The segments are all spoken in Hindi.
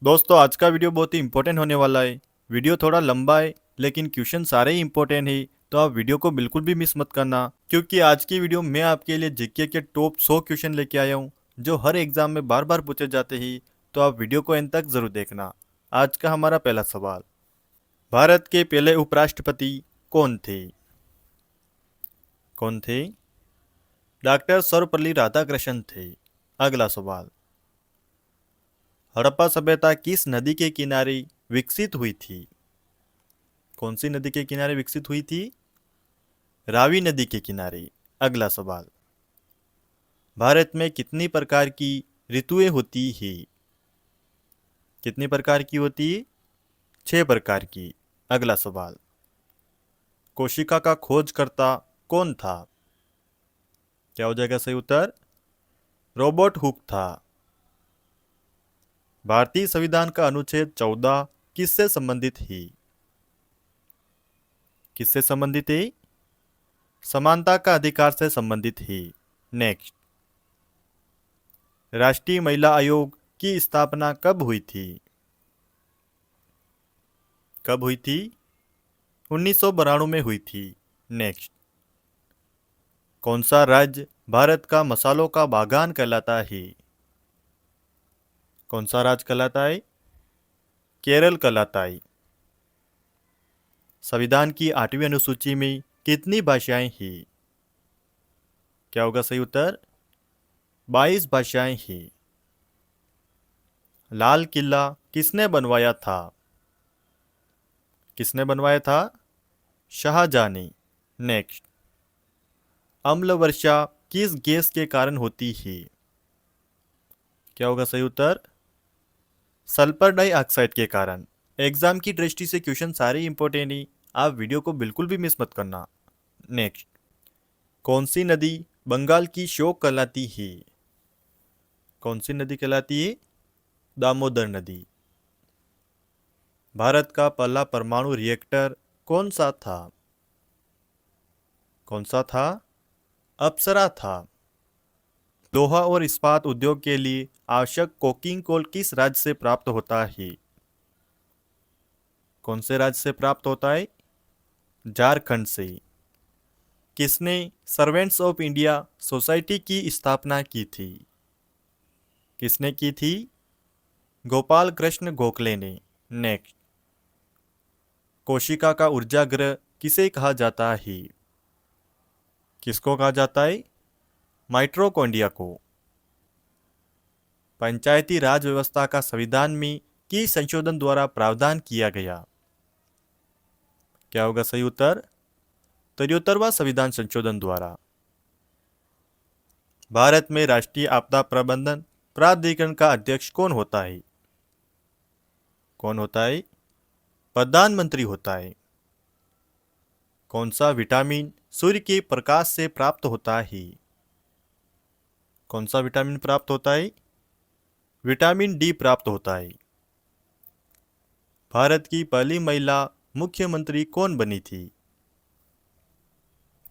दोस्तों आज का वीडियो बहुत ही इंपॉर्टेंट होने वाला है। वीडियो थोड़ा लंबा है लेकिन क्वेश्चन सारे ही इंपॉर्टेंट है, तो आप वीडियो को बिल्कुल भी मिस मत करना, क्योंकि आज की वीडियो में आपके लिए जीके के टॉप 100 क्वेश्चन लेके आया हूँ जो हर एग्जाम में बार बार पूछे जाते हैं। तो आप वीडियो को एंड तक जरूर देखना। आज का हमारा पहला सवाल, भारत के पहले उपराष्ट्रपति कौन थे? कौन थे? डॉक्टर सर्वपल्ली राधाकृष्णन थे। अगला सवाल, हड़प्पा सभ्यता किस नदी के किनारे विकसित हुई थी? कौन सी नदी के किनारे विकसित हुई थी? रावी नदी के किनारे। अगला सवाल, भारत में कितनी प्रकार की ऋतुएं होती है? कितनी प्रकार की होती है? 6 प्रकार की। अगला सवाल, कोशिका का खोजकर्ता कौन था? क्या हो जाएगा सही उत्तर? रॉबर्ट हुक था। भारतीय संविधान का अनुच्छेद 14 किससे संबंधित है? किससे संबंधित है? समानता का अधिकार से संबंधित है। नेक्स्ट, राष्ट्रीय महिला आयोग की स्थापना कब हुई थी? कब हुई थी? 1992 में हुई थी। नेक्स्ट, कौन सा राज्य भारत का मसालों का बागान कहलाता है? कौन सा राज्य कहलाता है? केरल कहलाता है। संविधान की 8वीं अनुसूची में कितनी भाषाएं हैं? क्या होगा सही उत्तर? 22 भाषाएं हैं। लाल किला किसने बनवाया था? किसने बनवाया था? शाहजहां ने। नेक्स्ट, अम्ल वर्षा किस गैस के कारण होती है? क्या होगा सही उत्तर? सल्फर डाइऑक्साइड के कारण। एग्जाम की दृष्टि से क्वेश्चन सारे इंपॉर्टेंट ही, आप वीडियो को बिल्कुल भी मिस मत करना। नेक्स्ट, कौन सी नदी बंगाल की शोक कहलाती है? कौन सी नदी कहलाती है? दामोदर नदी। भारत का पहला परमाणु रिएक्टर कौन सा था? कौन सा था? अप्सरा था। लोहा और इस्पात उद्योग के लिए आवश्यक कोकिंग कोल किस राज्य से प्राप्त होता है? कौन से राज्य से प्राप्त होता है? झारखंड से। किसने सर्वेंट्स ऑफ इंडिया सोसाइटी की स्थापना की थी? किसने की थी? गोपाल कृष्ण गोखले ने। नेक्स्ट, कोशिका का ऊर्जागृह किसे कहा जाता है? किसको कहा जाता है? माइट्रोकॉन्ड्रिया को। पंचायती राज व्यवस्था का संविधान में किस संशोधन द्वारा प्रावधान किया गया? क्या होगा सही उत्तर? 73वां संविधान संशोधन द्वारा। भारत में राष्ट्रीय आपदा प्रबंधन प्राधिकरण का अध्यक्ष कौन होता है? कौन होता है? प्रधानमंत्री होता है। कौन सा विटामिन सूर्य के प्रकाश से प्राप्त होता है? कौन सा विटामिन प्राप्त होता है? विटामिन डी प्राप्त होता है। भारत की पहली महिला मुख्यमंत्री कौन बनी थी?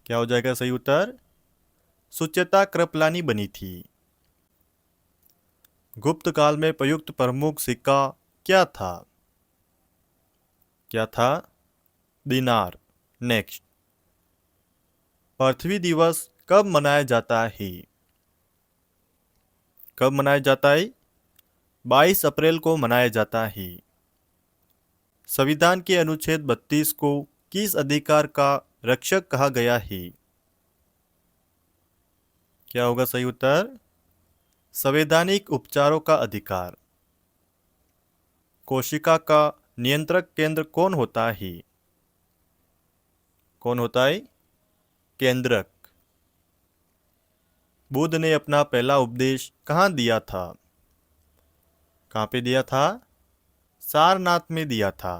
क्या हो जाएगा सही उत्तर? सुचेता कृपलानी बनी थी। गुप्त काल में प्रयुक्त प्रमुख सिक्का क्या था? क्या था? दिनार। नेक्स्ट, पृथ्वी दिवस कब मनाया जाता है? कब मनाया जाता है? 22 अप्रैल को मनाया जाता है। संविधान के अनुच्छेद 32 को किस अधिकार का रक्षक कहा गया है? क्या होगा सही उत्तर? संवैधानिक उपचारों का अधिकार। कोशिका का नियंत्रक केंद्र कौन होता है? कौन होता है? केंद्रक। बुद्ध ने अपना पहला उपदेश कहाँ दिया था? कहाँ पे दिया था? सारनाथ में दिया था।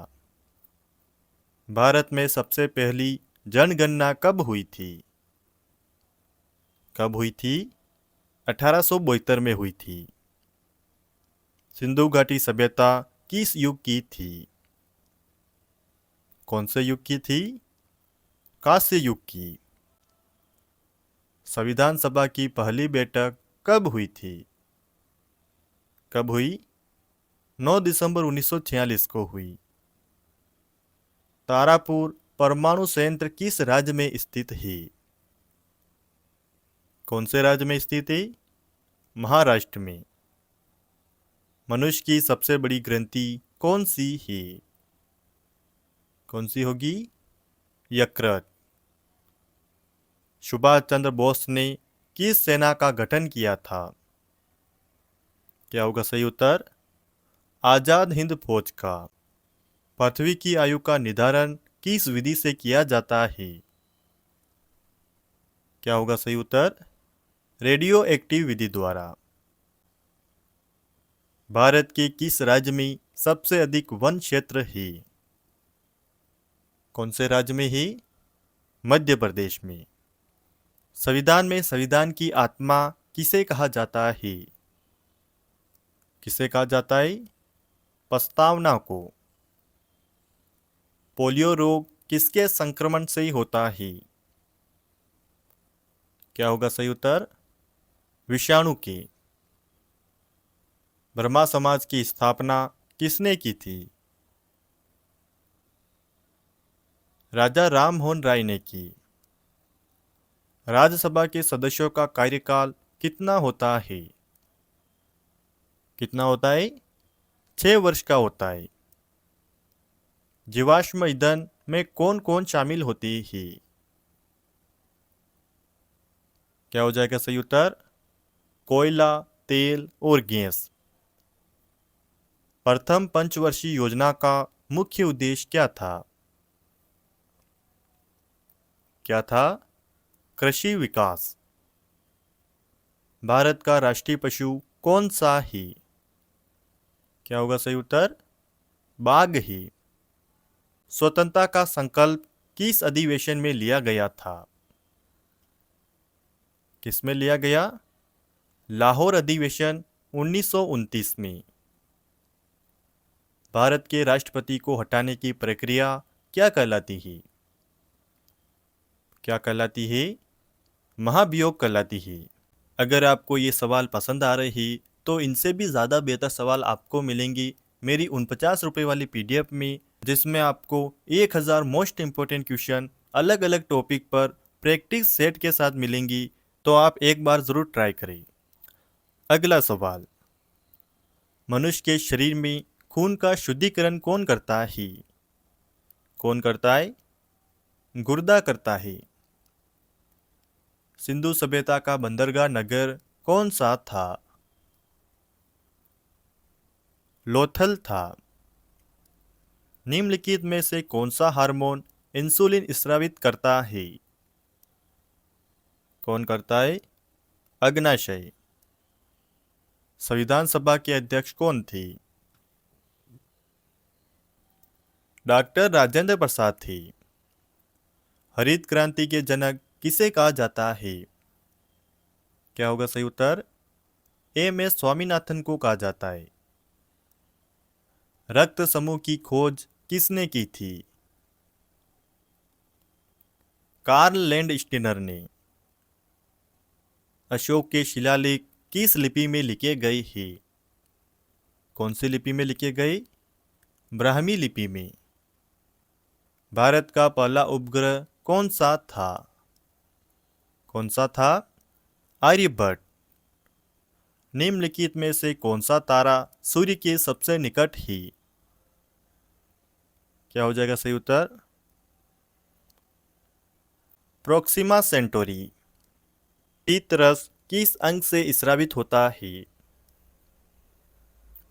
भारत में सबसे पहली जनगणना कब हुई थी? कब हुई थी? 1872 में हुई थी। सिंधु घाटी सभ्यता किस युग की थी? कौन से युग की थी? कांस्य युग की। संविधान सभा की पहली बैठक कब हुई थी? कब हुई? 9 दिसंबर 1946 को हुई। तारापुर परमाणु संयंत्र किस राज्य में स्थित है? कौन से राज्य में स्थित है? महाराष्ट्र में। मनुष्य की सबसे बड़ी ग्रंथि कौन सी है? कौन सी होगी? यकृत। सुभाष चंद्र बोस ने किस सेना का गठन किया था? क्या होगा सही उत्तर? आजाद हिंद फौज का। पृथ्वी की आयु का निर्धारण किस विधि से किया जाता है? क्या होगा सही उत्तर? रेडियो एक्टिव विधि द्वारा। भारत के किस राज्य में सबसे अधिक वन क्षेत्र है? कौन से राज्य में है? मध्य प्रदेश में। संविधान में संविधान की आत्मा किसे कहा जाता है? किसे कहा जाता है? प्रस्तावना को। पोलियो रोग किसके संक्रमण से होता है? क्या होगा सही उत्तर? विषाणु के। ब्रह्मा समाज की स्थापना किसने की थी? राजा राममोहन राय ने की। राज्यसभा के सदस्यों का कार्यकाल कितना होता है? कितना होता है? 6 वर्ष का होता है। जीवाश्म ईंधन में कौन कौन शामिल होती है? क्या हो जाएगा सही उत्तर? कोयला, तेल और गैस। प्रथम पंचवर्षीय योजना का मुख्य उद्देश्य क्या था? क्या था? कृषि विकास। भारत का राष्ट्रीय पशु कौन सा है? क्या होगा सही उत्तर? बाघ ही। स्वतंत्रता का संकल्प किस अधिवेशन में लिया गया था? किस में लिया गया? लाहौर अधिवेशन 1929 में। भारत के राष्ट्रपति को हटाने की प्रक्रिया क्या कहलाती है? क्या कहलाती है? महाभियोग कहलाती है। अगर आपको ये सवाल पसंद आ रहे हैं तो इनसे भी ज़्यादा बेहतर सवाल आपको मिलेंगी मेरी 49 रुपये वाली PDF में, जिसमें आपको 1000 मोस्ट इम्पोर्टेंट क्वेश्चन अलग अलग टॉपिक पर प्रैक्टिस सेट के साथ मिलेंगी। तो आप एक बार ज़रूर ट्राई करें। अगला सवाल, मनुष्य के शरीर में खून का शुद्धिकरण कौन करता है? कौन करता है? गुर्दा करता है। सिंधु सभ्यता का बंदरगाह नगर कौन सा था? लोथल था। निम्नलिखित में से कौन सा हार्मोन इंसुलिन स्रावित करता है? कौन करता है? अग्नाशय। संविधान सभा के अध्यक्ष कौन थे? डॉक्टर राजेंद्र प्रसाद थे। हरित क्रांति के जनक किसे कहा जाता है? क्या होगा सही उत्तर? MS स्वामीनाथन को कहा जाता है। रक्त समूह की खोज किसने की थी? कार्ल लैंडस्टीनर ने। अशोक के शिलालेख किस लिपि में लिखे गए हैं? कौन सी लिपि में लिखे गए? ब्राह्मी लिपि में। भारत का पहला उपग्रह कौन सा था? कौन सा था? आर्यभट्ट। निम्नलिखित में से कौन सा तारा सूर्य के सबसे निकट है? क्या हो जाएगा सही उत्तर? Proxima Centauri. पीत रस किस अंग से स्रावित होता है?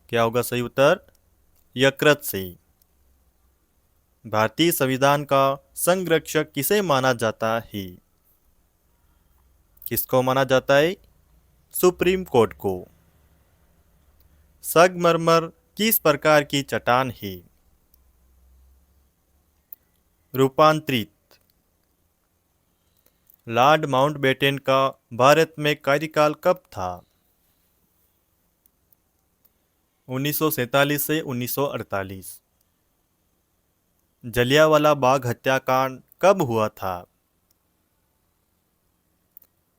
क्या होगा सही उत्तर? यकृत से। भारतीय संविधान का संरक्षक किसे माना जाता है? किसको माना जाता है? सुप्रीम कोर्ट को। संगमरमर किस प्रकार की चट्टान है? रूपांतरित। लॉर्ड माउंटबेटन का भारत में कार्यकाल कब था? 1947 से 1948। जलियांवाला बाग हत्याकांड कब हुआ था?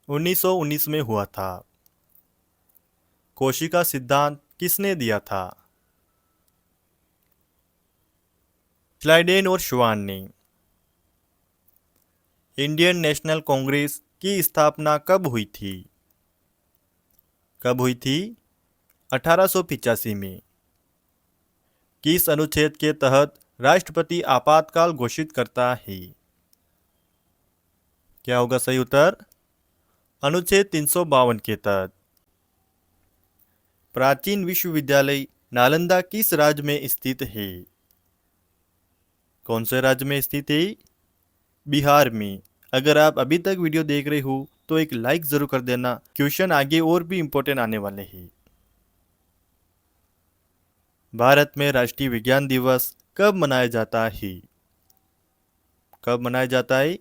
1919 में हुआ था। कोशिका सिद्धांत किसने दिया था? स्लाइडेन और श्वान ने। इंडियन नेशनल कांग्रेस की स्थापना कब हुई थी? कब हुई थी? 1885 में। किस अनुच्छेद के तहत राष्ट्रपति आपातकाल घोषित करता है? क्या होगा सही उत्तर? अनुच्छेद 352 के तहत। प्राचीन विश्वविद्यालय नालंदा किस राज्य में स्थित है? कौन से राज्य में स्थित है? बिहार में। अगर आप अभी तक वीडियो देख रहे हो तो एक लाइक जरूर कर देना, क्वेश्चन आगे और भी इंपॉर्टेंट आने वाले हैं। भारत में राष्ट्रीय विज्ञान दिवस कब मनाया जाता है? कब मनाया जाता है?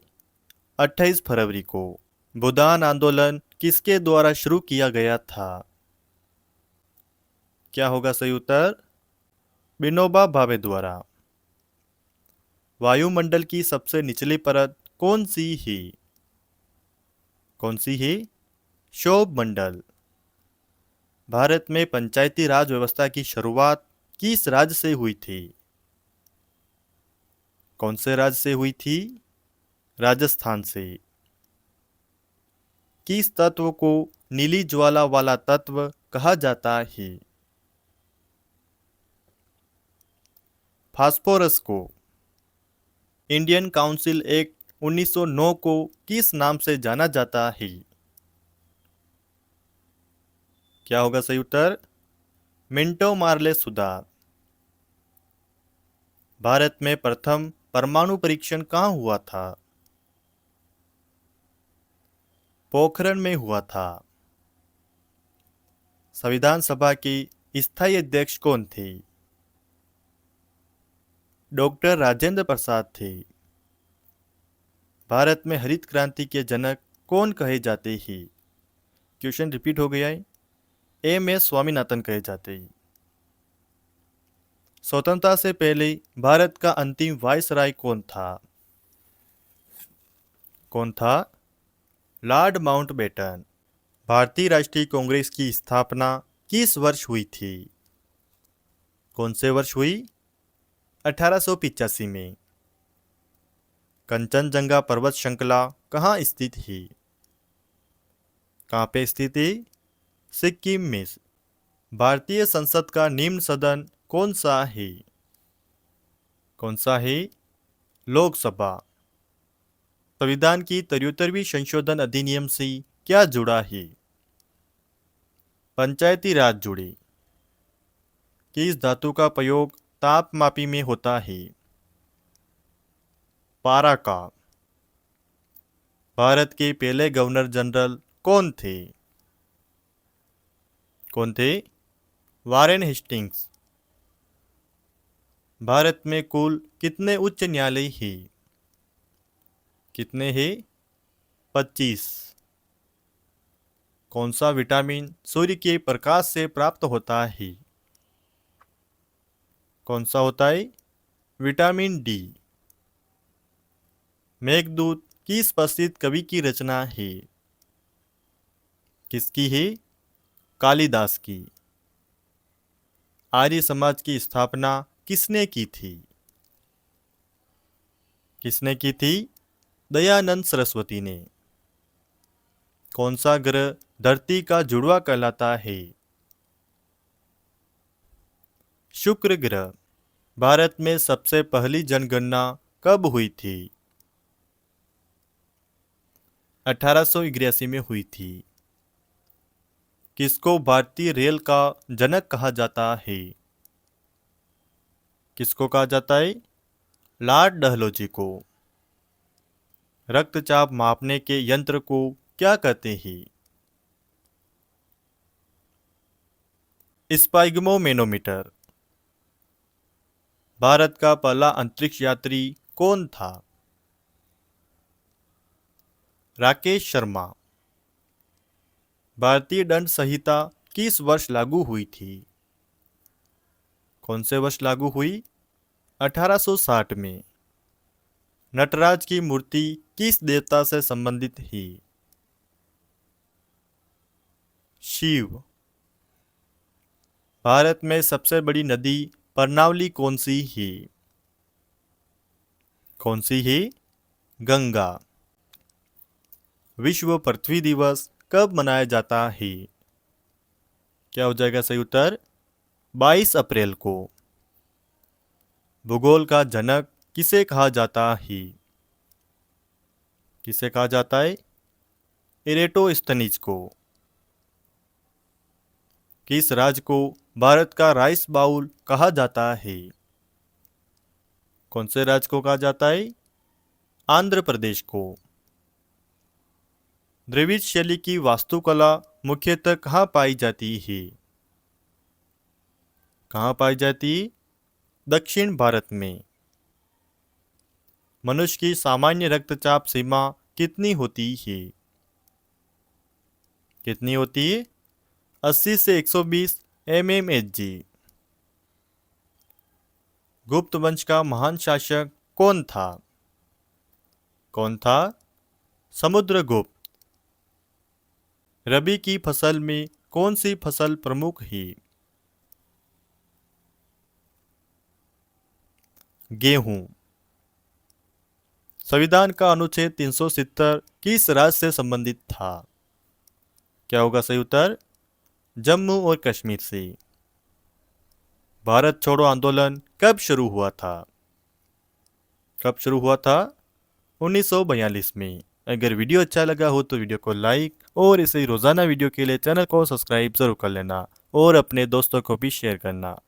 28 फरवरी को। भूदान आंदोलन किसके द्वारा शुरू किया गया था? क्या होगा सही उत्तर? विनोबा भावे द्वारा। वायुमंडल की सबसे निचली परत कौन सी है? कौन सी है? क्षोभ मंडल। भारत में पंचायती राज व्यवस्था की शुरुआत किस राज्य से हुई थी? कौन से राज्य से हुई थी? राजस्थान से। किस तत्व को नीली ज्वाला वाला तत्व कहा जाता है? फास्फोरस को। इंडियन काउंसिल एक्ट 1909 को किस नाम से जाना जाता है? क्या होगा सही उत्तर? मिंटो मार्ले सुधार। भारत में प्रथम परमाणु परीक्षण कहाँ हुआ था? पोखरण में हुआ था। संविधान सभा के स्थायी अध्यक्ष कौन थे? डॉक्टर राजेंद्र प्रसाद थे। भारत में हरित क्रांति के जनक कौन कहे जाते हैं? क्वेश्चन रिपीट हो गया है। एम.एस. स्वामीनाथन कहे जाते हैं। स्वतंत्रता से पहले भारत का अंतिम वायसराय कौन था? कौन था? Lord Mountbatten. भारतीय राष्ट्रीय कांग्रेस की स्थापना किस वर्ष हुई थी? कौन से वर्ष हुई? 1885 में। कंचनजंगा पर्वत श्रृंखला कहाँ स्थित है? कहाँ पे स्थित है? सिक्किम में। भारतीय संसद का निम्न सदन कौन सा है? कौन सा है? लोकसभा। संविधान की 73वीं संशोधन अधिनियम से क्या जुड़ा है? पंचायती राज जुड़े। किस धातु का प्रयोग तापमापी में होता है? पारा का। भारत के पहले गवर्नर जनरल कौन थे? कौन थे? Warren Hastings. भारत में कुल कितने उच्च न्यायालय हैं? कितने हैं? 25। कौन सा विटामिन सूर्य के प्रकाश से प्राप्त होता है? कौन सा होता है? Vitamin D. मेघदूत किस प्रसिद्ध कवि की रचना है? किसकी है? कालिदास की। आर्य समाज की स्थापना किसने की थी? किसने की थी? दयानंद सरस्वती ने। कौन सा ग्रह धरती का जुड़वा कहलाता है? शुक्र ग्रह। भारत में सबसे पहली जनगणना कब हुई थी? 1881 में हुई थी। किसको भारतीय रेल का जनक कहा जाता है? किसको कहा जाता है? लॉर्ड डलहौजी को। रक्तचाप मापने के यंत्र को क्या कहते हैं? स्पाइगमोमेनोमीटर। भारत का पहला अंतरिक्ष यात्री कौन था? राकेश शर्मा। भारतीय दंड संहिता किस वर्ष लागू हुई थी? कौन से वर्ष लागू हुई? 1860 में। नटराज की मूर्ति किस देवता से संबंधित है? शिव। भारत में सबसे बड़ी नदी प्रणावली कौन सी है? कौन सी ही? गंगा। विश्व पृथ्वी दिवस कब मनाया जाता है? क्या हो जाएगा सही उत्तर? 22 अप्रैल को। भूगोल का जनक किसे कहा जाता है? किसे कहा जाता है? इरेटोस्थनीज को। किस राज्य को भारत का राइस बाउल कहा जाता है? कौन से राज्य को कहा जाता है? आंध्र प्रदेश को। द्रविड़ शैली की वास्तुकला मुख्यतः कहाँ पाई जाती है? कहाँ पाई जाती? दक्षिण भारत में। मनुष्य की सामान्य रक्तचाप सीमा कितनी होती है? कितनी होती है? 80 से 120 mmHg। गुप्त वंश का महान शासक कौन था? कौन था? समुद्रगुप्त। रबी की फसल में कौन सी फसल प्रमुख है? गेहूं। संविधान का अनुच्छेद 370 किस राज्य से संबंधित था? क्या होगा सही उत्तर? जम्मू और कश्मीर से। भारत छोड़ो आंदोलन कब शुरू हुआ था? कब शुरू हुआ था? 1942 में। अगर वीडियो अच्छा लगा हो तो वीडियो को लाइक और इसे रोजाना वीडियो के लिए चैनल को सब्सक्राइब जरूर कर लेना और अपने दोस्तों को भी शेयर करना।